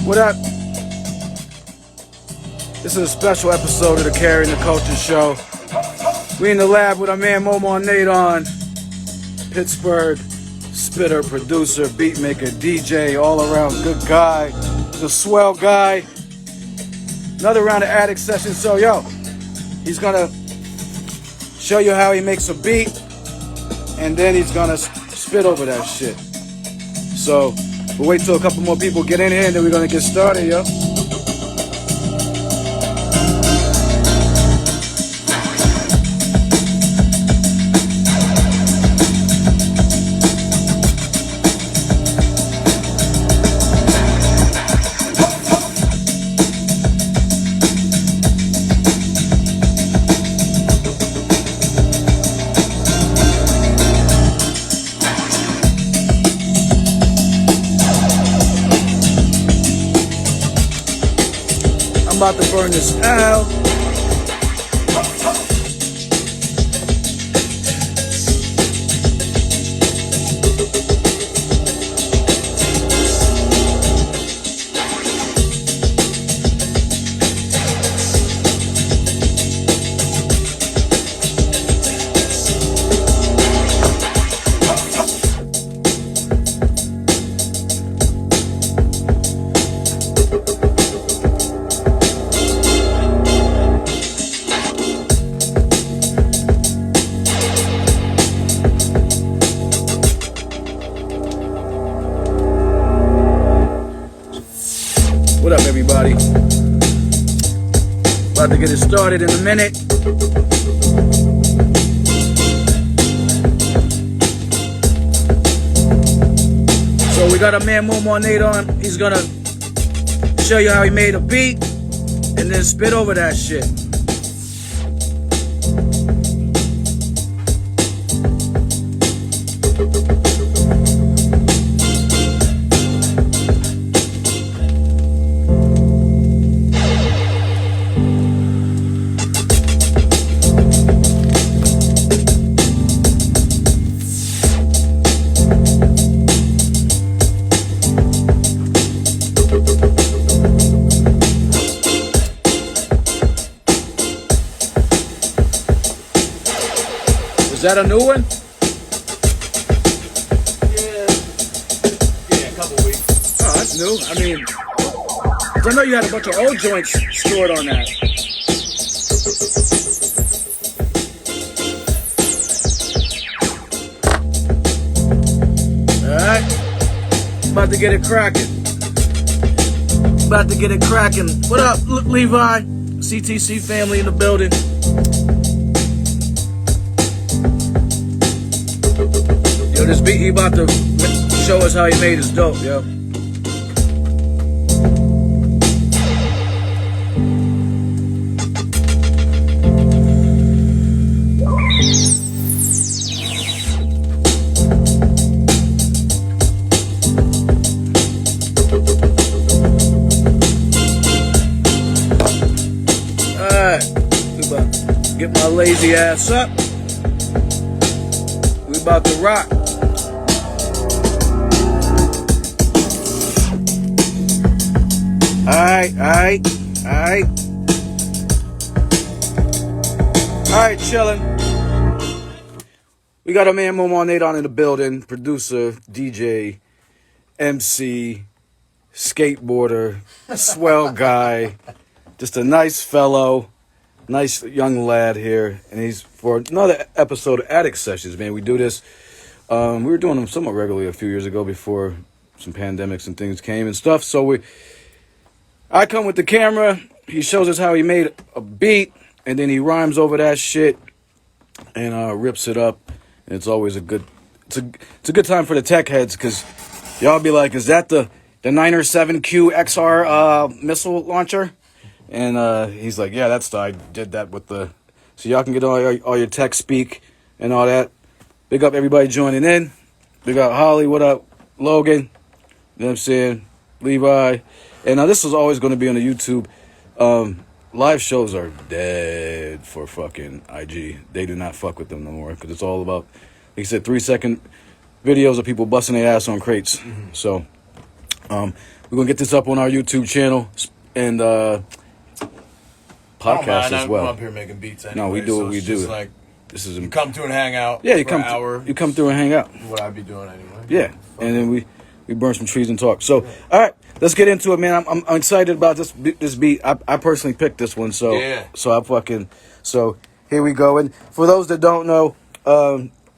What up? This is a special episode of the Carrying the Culture Show. We in the lab with our man Moemaw Naedon, Pittsburgh spitter, producer, beat maker, DJ, all around good guy, the swell guy. Another round of attic session. So yo, he's gonna show you how he makes a beat, and then he's gonna spit over that shit. So we'll wait till a couple more people get in here, and then we're gonna get started, yo. About to burn this out. What up, everybody? About to get it started in a minute. So we got our man Moemaw Naedon. He's gonna show you how he made a beat and then spit over that shit. Is that a new one? Yeah, a couple weeks. Oh, that's new. I mean, I know you had a bunch of old joints stored on that. Alright. About to get it cracking. About to get it cracking. What up, Levi? CTC family in the building. Yo, this beat he about to show us how he made is dope, yo. Alright, we about to get my lazy ass up. We about to rock. Alright, chillin'. We got a man Moemaw Naedon in the building, producer, DJ, MC, skateboarder, swell guy, just a nice fellow, nice young lad here, and he's for another episode of Attic Sessions, man. We do this, we were doing them somewhat regularly a few years ago before some pandemics and things came and stuff, so I come with the camera, he shows us how he made a beat, and then he rhymes over that shit and rips it up. And it's always a good time for the tech heads, because y'all be like, is that the Niner 7Q XR missile launcher? And he's like, yeah, I did that with the... So y'all can get all your tech speak and all that. Big up everybody joining in. Big up Holly, what up? Logan, you know what I'm saying? Levi. And now this is always going to be on the YouTube. Live shows are dead for fucking IG. They do not fuck with them no more, because it's all about, like you said, 3-second videos of people busting their ass on crates. Mm-hmm. So We're gonna get this up on our YouTube channel and podcast as well. I'm up here making beats anyway. No, we do so what we it's do. Just like this is you come through and hang out. Yeah, you for come an hour. you come through and hang out. What I'd be doing anyway. Yeah, and then we burn some trees and talk. So, all right, let's get into it, man. I'm excited about this beat. I personally picked this one, so yeah. So here we go. And for those that don't know,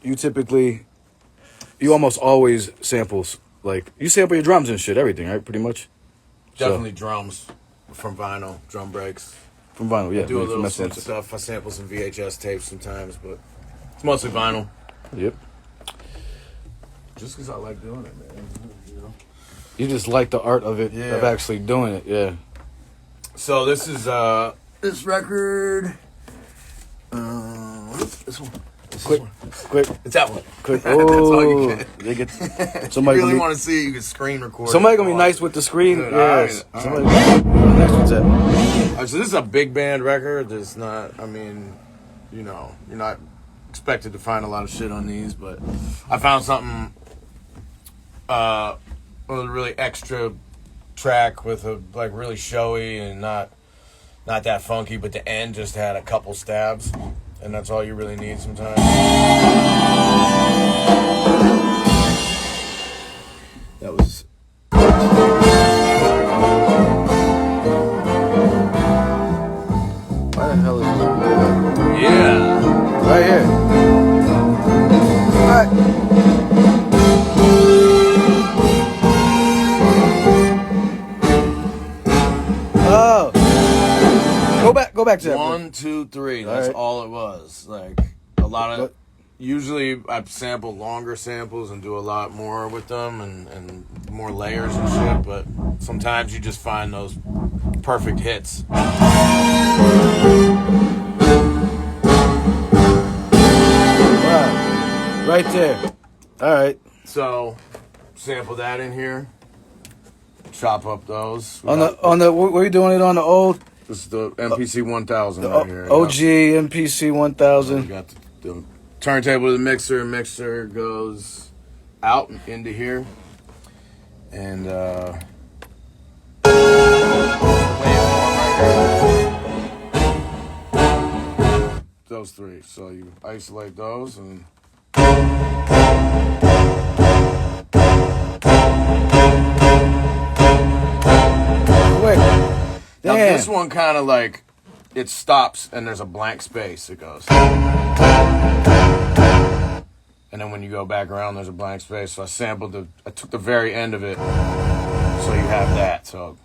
you almost always samples, like you sample your drums and shit, everything, right? Pretty much. Definitely drums from vinyl, drum breaks. From vinyl, yeah. I do a little stuff. I sample some VHS tapes sometimes, but it's mostly vinyl. Yep. Just because I like doing it, man. You know? You just like the art of it, of actually doing it, yeah. So this is this record. This one. Quick. It's that one. Quick. That's all you Oh, get. somebody you really want to see, you can screen record. Somebody gonna be nice with the screen. Dude, Yes. all right. Somebody. Next one's that. All right, so this is a big band record. There's not. I mean, you know, you're not expected to find a lot of shit on these, but I found something. A really extra track with a like really showy and not that funky, but the end just had a couple stabs, and that's all you really need sometimes. That was. Why the hell is it? Yeah. Right here. All right. Go back to that. 1, 2, 3. That's all it was. Like a lot of. Usually, I sample longer samples and do a lot more with them and more layers and shit. But sometimes you just find those perfect hits. Right there. All right. So, sample that in here. Chop up those. On the what are you doing it on the old? This is the MPC 1000 right here. OG MPC 1000. We got the turntable to the mixer. Mixer goes out into here. And those three. So you isolate those and Quick. now Damn. this one kind of like it stops and there's a blank space. It goes. And then when you go back around, there's a blank space. So I took the very end of it, so you have that. So.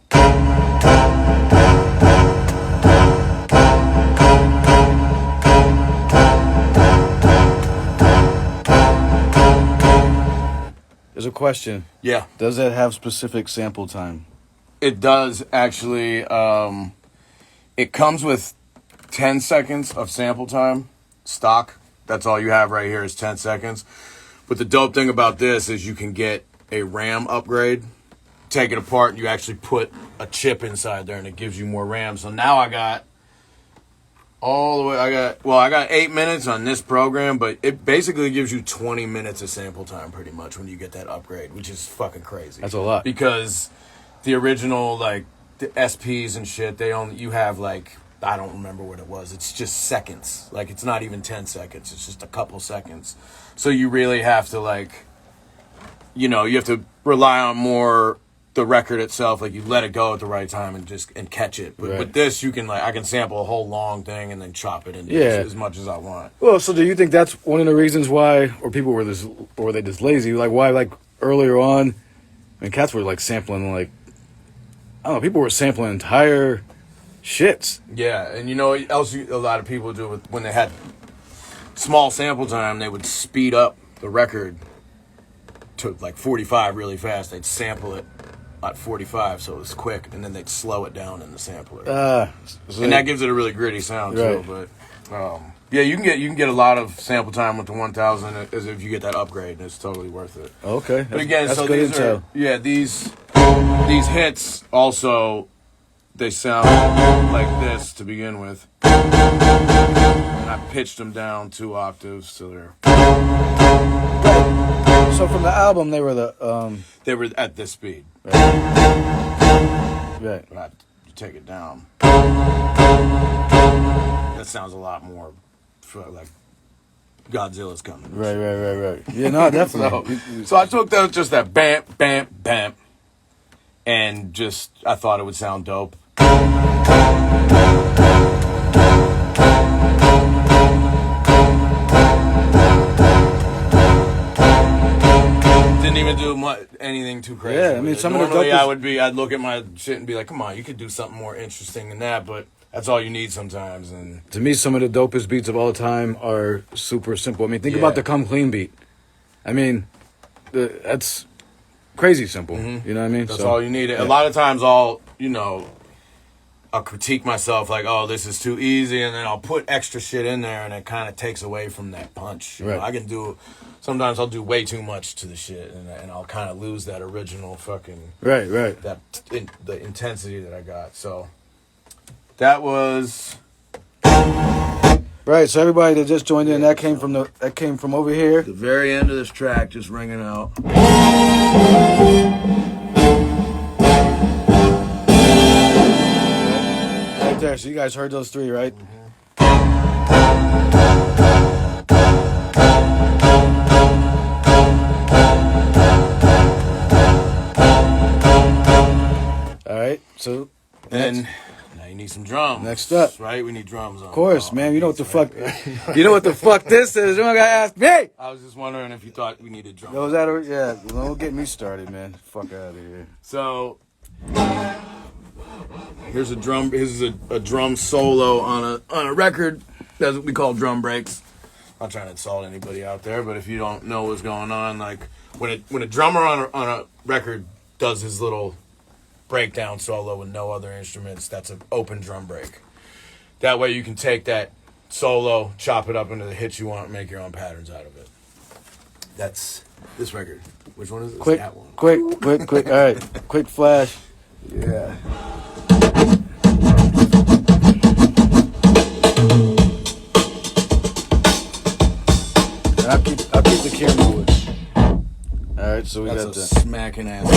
There's a question. Yeah. Does that have specific sample time? It does actually. It comes with 10 seconds of sample time, stock. That's all you have right here is 10 seconds. But the dope thing about this is you can get a RAM upgrade, take it apart, and you actually put a chip inside there, and it gives you more RAM. So now I got all the way. I got 8 minutes on this program, but it basically gives you 20 minutes of sample time pretty much when you get that upgrade, which is fucking crazy. That's a lot. Because the original, like, the SPs and shit, you have, like, I don't remember what it was. It's just seconds. Like, it's not even 10 seconds. It's just a couple seconds. So you really have to, like, you have to rely on more the record itself. Like, you let it go at the right time and catch it. But with this, you can, I can sample a whole long thing and then chop it into as much as I want. Well, so do you think that's one of the reasons why, or people were they just lazy? Like, why, like, earlier on, I mean, cats were, like, sampling, like, I don't know, people were sampling entire shits. Yeah, and you know what else a lot of people do when they had small sample time, they would speed up the record to like 45 really fast. They'd sample it at 45 so it was quick, and then they'd slow it down in the sampler. And that gives it a really gritty sound too. But yeah, you can get a lot of sample time with the 1000 as if you get that upgrade, and it's totally worth it. Okay. But again, that's so good these intel. are these hits also, they sound like this to begin with. And I pitched them down 2 octaves, so they're. So from the album, they were the They were at this speed. right. But I take it down. That sounds a lot more like Godzilla's coming. Right. Yeah, no, definitely. So I took just that bam, bam, bam, and just I thought it would sound dope. Didn't even do anything too crazy. Yeah, I mean, some of the normally dopest... I'd look at my shit and be like, come on, you could do something more interesting than that, but that's all you need sometimes. And to me, some of the dopest beats of all time are super simple. I mean, think about the Come Clean beat. I mean, that's crazy simple. Mm-hmm. You know what I mean? That's all you need. Yeah. A lot of times I'll critique myself like, oh, this is too easy, and then I'll put extra shit in there, and it kind of takes away from that punch. You know, I can do... Sometimes I'll do way too much to the shit, and I'll kind of lose that original fucking... Right. The intensity that I got. So, that was... Right, so everybody that just joined in, that came from over here. The very end of this track just ringing out. Right there, so you guys heard those three, right? Mm-hmm. Alright, so... Then... Now you need some drums. Next up. Right? We need drums on. Of course, man. You know what the fuck... You know what the fuck this is. You don't gotta ask me! I was just wondering if you thought we needed drums. Was that yeah, don't get me started, man. Fuck out of here. So... Here's a drum. Here's a drum solo on a record. That's what we call drum breaks. I'm not trying to insult anybody out there, but if you don't know what's going on, like when a drummer on a record does his little breakdown solo with no other instruments, that's an open drum break. That way you can take that solo, chop it up into the hits you want, and make your own patterns out of it. That's this record. Which one is it? Quick, that one. quick. All right, quick flash. Yeah. I'll keep the camera with. All right, so we That's got a that. smacking ass.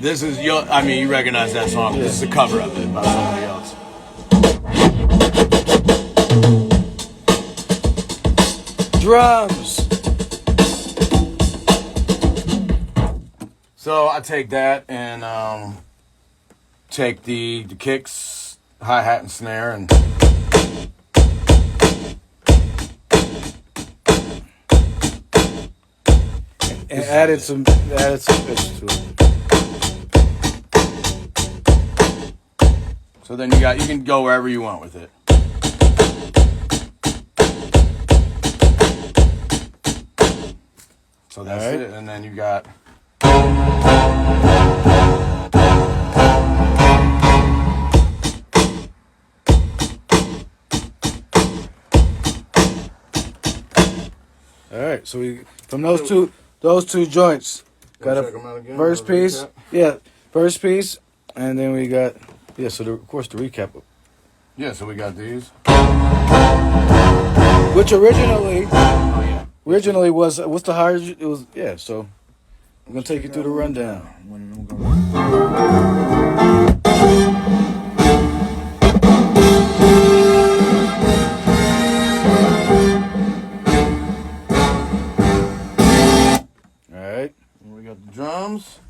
This is I mean, you recognize that song. Yeah. This is a cover of it by somebody else. Drums. So I take that and take the kicks, hi-hat, and snare, and added some bits to it. So then you can go wherever you want with it. So that's right. it, and then you got. All right, so we from those two joints got a first piece, first piece, and then we got so of course the recap. Yeah, so we got these, which originally was what's the higher? It was So I'm gonna take you through the rundown. We got the drums.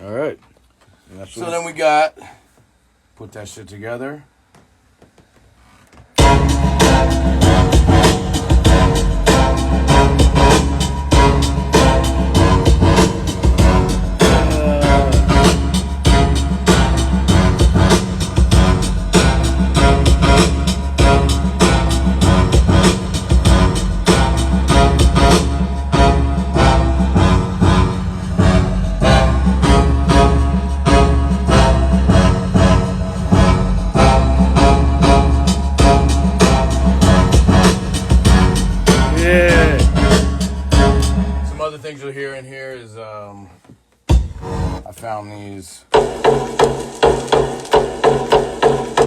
All right. So then we got put that shit together. things you'll hear in here is I found these,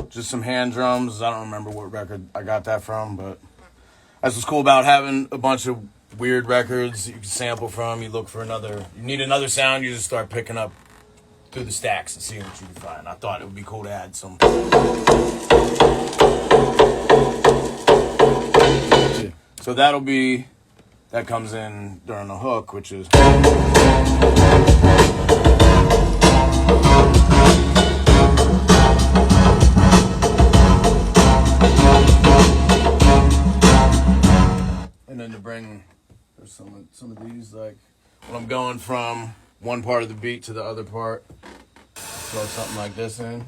just some hand drums. I don't remember what record I got that from, but that's what's cool about having a bunch of weird records you can sample from. You look for another, you need another sound, you just start picking up through the stacks and seeing what you can find. I thought it would be cool to add some. So that comes in during the hook, which is. And then to bring, there's some of these, like when I'm going from one part of the beat to the other part, throw something like this in.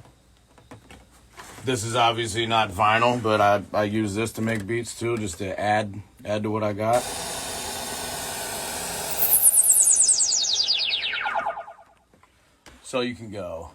This is obviously not vinyl, but I use this to make beats too, just to add to what I got. So you can go.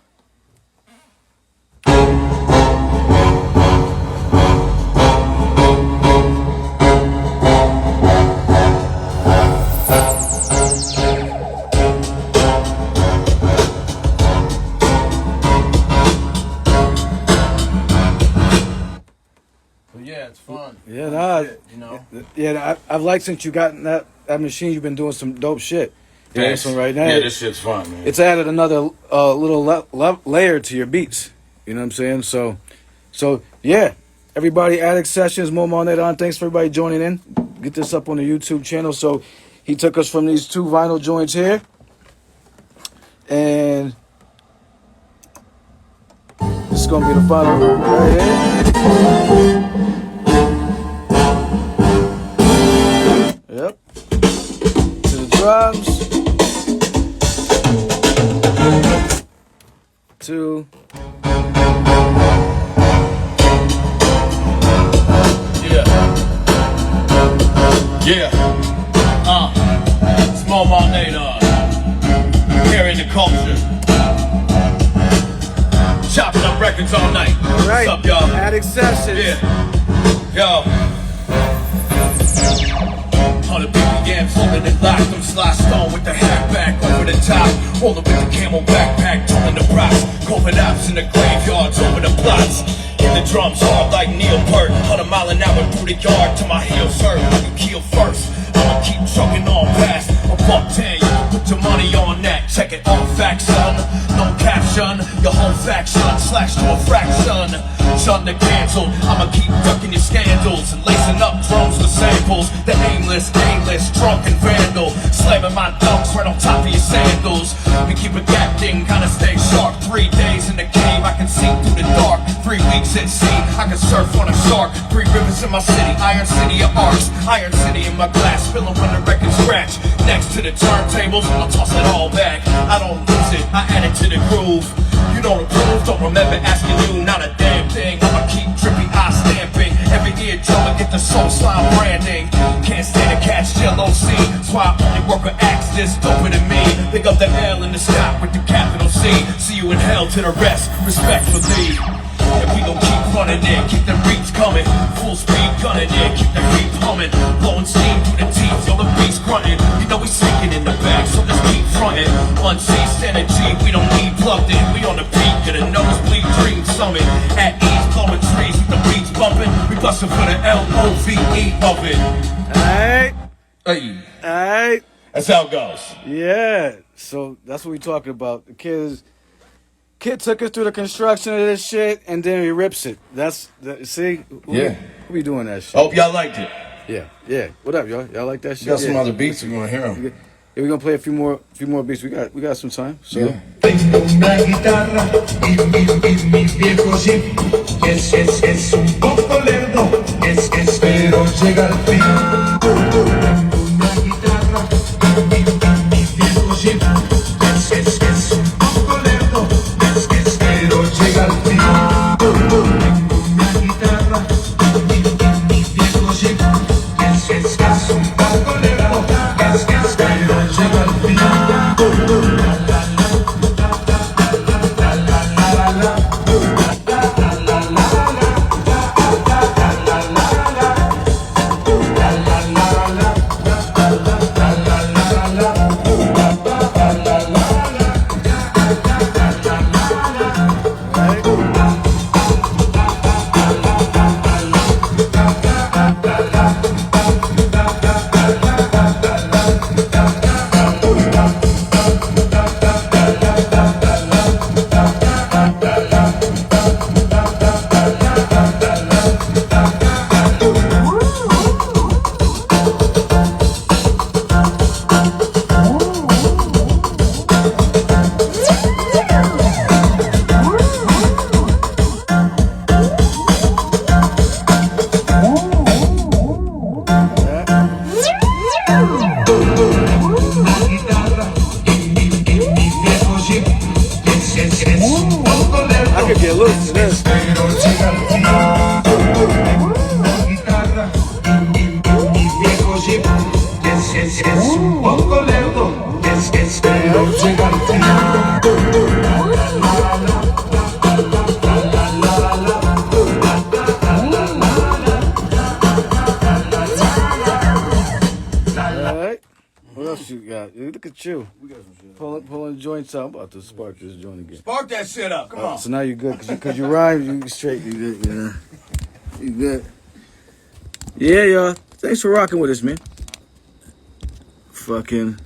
Yeah, it's fun. Yeah, nah, you know. Yeah, I've liked since you got that machine. You've been doing some dope shit. Yeah, Thanks. this one right now. Yeah, this shit's fun, man. It's added another little layer to your beats. You know what I'm saying? So yeah, everybody, Addict Sessions, Moemaw Naedon. Thanks for everybody joining in. Get this up on the YouTube channel. So he took us from these two vinyl joints here, and this is gonna be the final right here. Yep. To the drums. To Yeah. It's Moemaw Naedon. Carrying the culture. Chopping up records all night. all right. What's up, y'all? Addict Sessions. Yeah. Yo. 100 BPM, holding it locked. I'm Sly Stone with the hat back over the top. Rolling with the camel backpack, towing the props. Covid ops in the graveyards over the plots. Hit the drums hard like Neil Peart. 100 mile an hour through the yard till my heels hurt. You kill first. I'ma keep trucking on past a $1.10. You can put your money on that. Check it on fact, son. No caption. Your whole faction slashed to a fraction. Shun the canceled. I'ma keep ducking your scandals and lacing up drones with samples. The aimless, drunk and vandal. Slamming my dunks right on top of your sandals. We keep adapting, kinda stay sharp. 3 days in the cave, I can see through the dark. 3 weeks at sea, I can surf on a shark. 3 rivers in my city, Iron City of arts. Iron City in my glass, spilling when the record scratch. Next to the turntables, I'll toss it all back. I don't lose it, I add it to the groove. You don't approve, don't remember asking you, not a damn thing. I'ma keep drippy eye stamping. Every eardrum I get the soul slime branding. Can't stand to catch LOC, that's why I only work with acts this doper than me. Pick up the L in the sky with the capital C. See you in hell to the rest, respectfully. And we gon' keep running it, keep the beats coming. Full speed gunning it, keep the beat humming. Blowing steam through the teeth, till the beats grunting. You know we sinking in the back, so just keep fronting. Unceased energy, we don't need plugged in. We on the peak of the nosebleed dream summit. At ease, blowing trees with the beats bumping. We bustin' for the LOVE of it. Alright. Hey. Alright. That's how it goes. Yeah. So that's what we talking about. The kid took us through the construction of this shit, and then he rips it. See? Yeah. We doing that shit. I hope y'all liked it. Yeah. What up, y'all? Y'all like that shit? We got some Yeah. other beats, we're gonna hear them. Yeah, we're gonna play a few more beats. We got some time. So Yeah. Tengo una guitarra y mi viejo jeep es un poco lerdo, pero llega al fin. Tengo una guitarra y mi viejo jeep es un poco lerdo, pero llega al fin. Tengo una guitarra y mi viejo jeep es un poco lerdo, pero llega al fin. else you got? Look at you. We got some shit. Pulling joints out. I'm about to spark this joint again. Spark that shit up. Come on. So now you're good because you rhyme. You straight. You good. You know. You good. Yeah, y'all. Thanks for rocking with us, man. Fucking.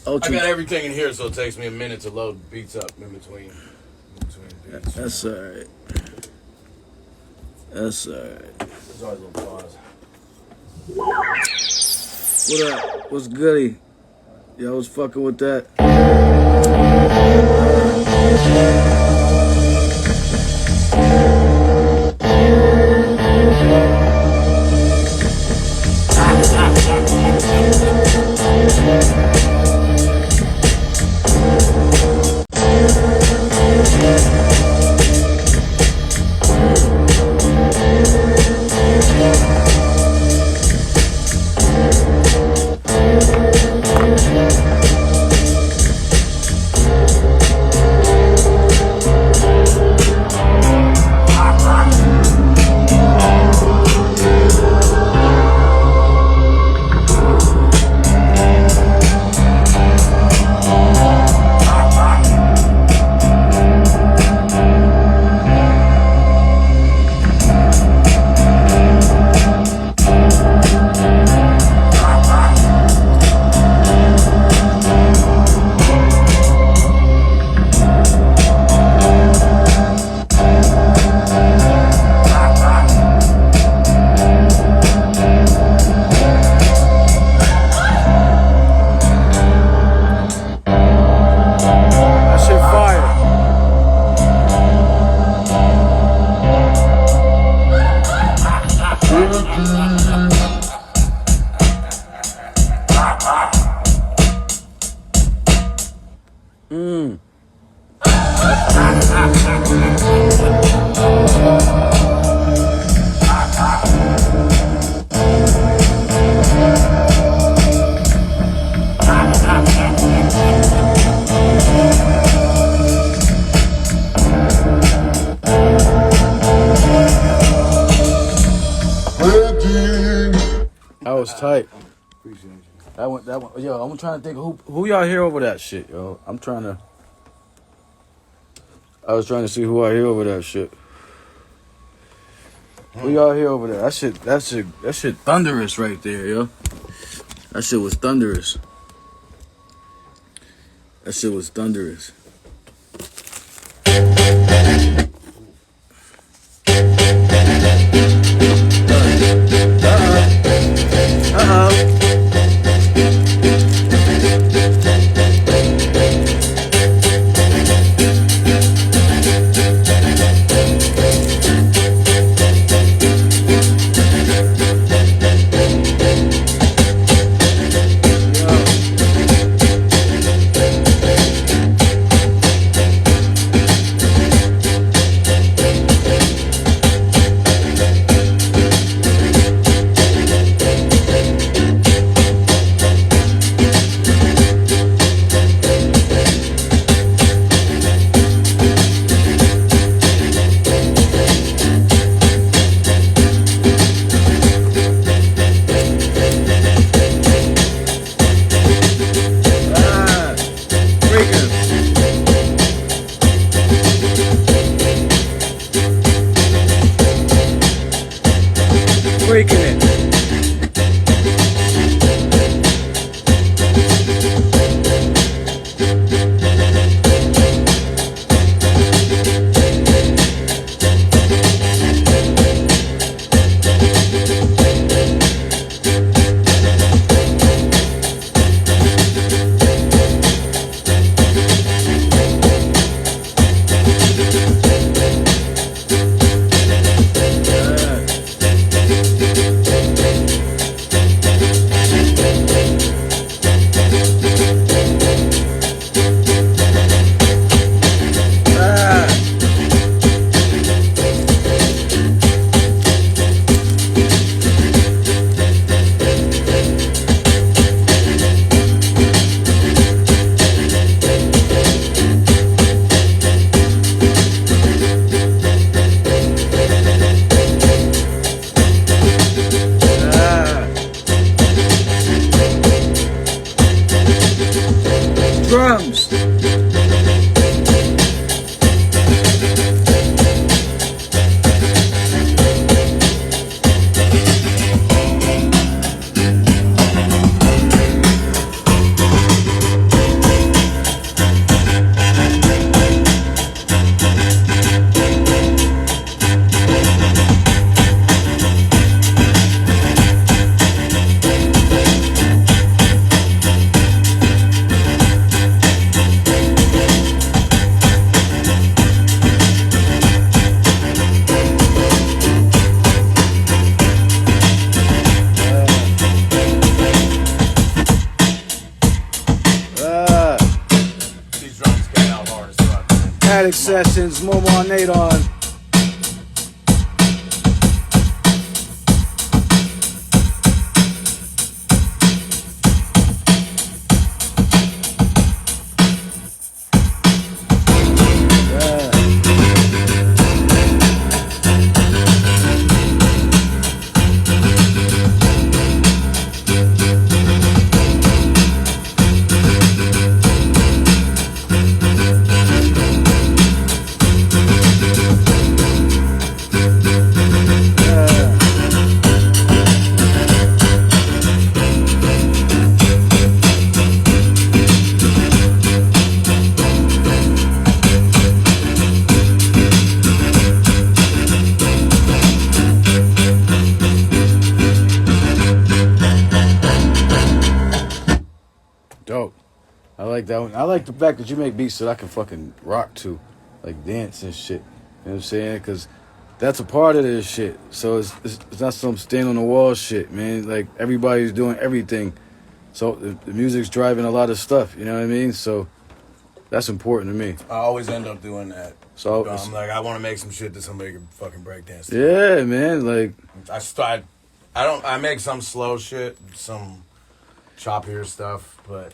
I got everything in here, so it takes me a minute to load beats up in between beats. That's alright. That's alright. There's always a little pause. What up? What's goody? Y'all was fucking with that. That was tight. Appreciate you. That one. Yo, I'm trying to think who y'all hear over that shit, yo. I was trying to see who I hear over that shit. Who y'all hear over there? That shit thunderous right there, yo. That shit was thunderous. That shit was thunderous. Uh-oh. drums. These drums get out hard as fuck, man. Attic Sessions, Moemaw Naedon. Dope. I like that one. I like the fact that you make beats that I can fucking rock to, like dance and shit. You know what I'm saying? Because that's a part of this shit. So it's not some stand on the wall shit, man. Like everybody's doing everything. So the music's driving a lot of stuff. You know what I mean? So that's important to me. I always end up doing that. So I'm like, I want to make some shit that somebody can fucking break dance to. yeah, man. Like I make some slow shit, some choppier stuff, but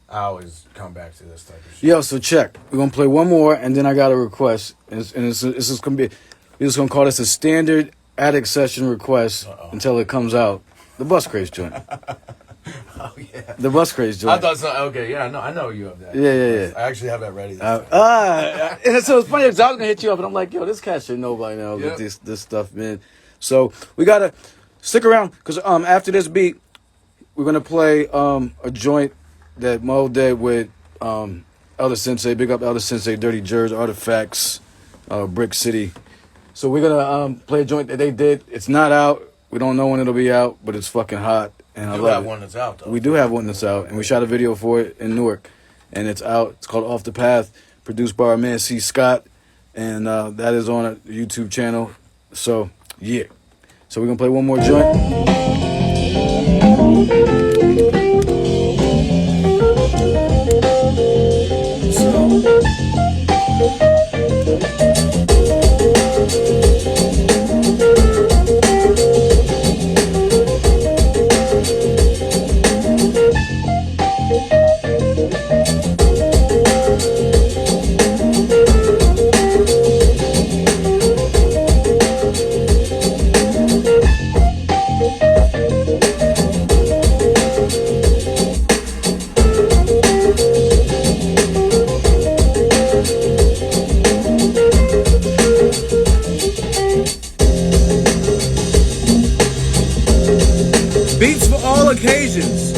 I always come back to this type of shit. yo, so check. We're gonna play one more, and then I got a request, and it's just gonna be. We're just gonna call this a standard attic session request until it comes out. The Bus Craze joint. Oh yeah. The Bus Craze joint. I thought so. Okay, yeah, I know you have that. Yeah. I actually have that ready. This time. And so it's funny because I was gonna hit you up, and I'm like, yo, this cat should know by now Yep. with this stuff, man. So we gotta stick around because after this beat, we're gonna play a joint that Mo did with Elder Sensei. Big up Elder Sensei, Dirty Jers, Artifacts, Brick City. So we're gonna play a joint that they did. It's not out. We don't know when it'll be out, but it's fucking hot, and I You love have it. one that's out though. We do have one that's out, and we shot a video for it in Newark, and it's out. It's called Off the Path, produced by our man C. Scott, and that is on a YouTube channel. So yeah, so we're gonna play one more joint. Beats for all occasions.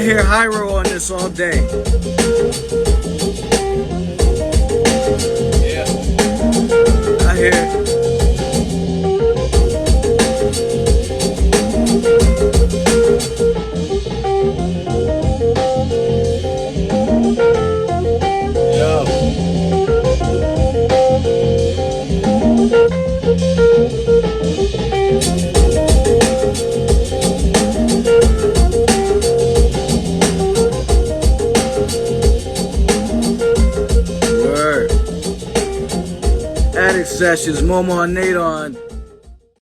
hear Hyro on this all day. Yeah. I hear. Word. Attic Sessions, Moemaw Naedon.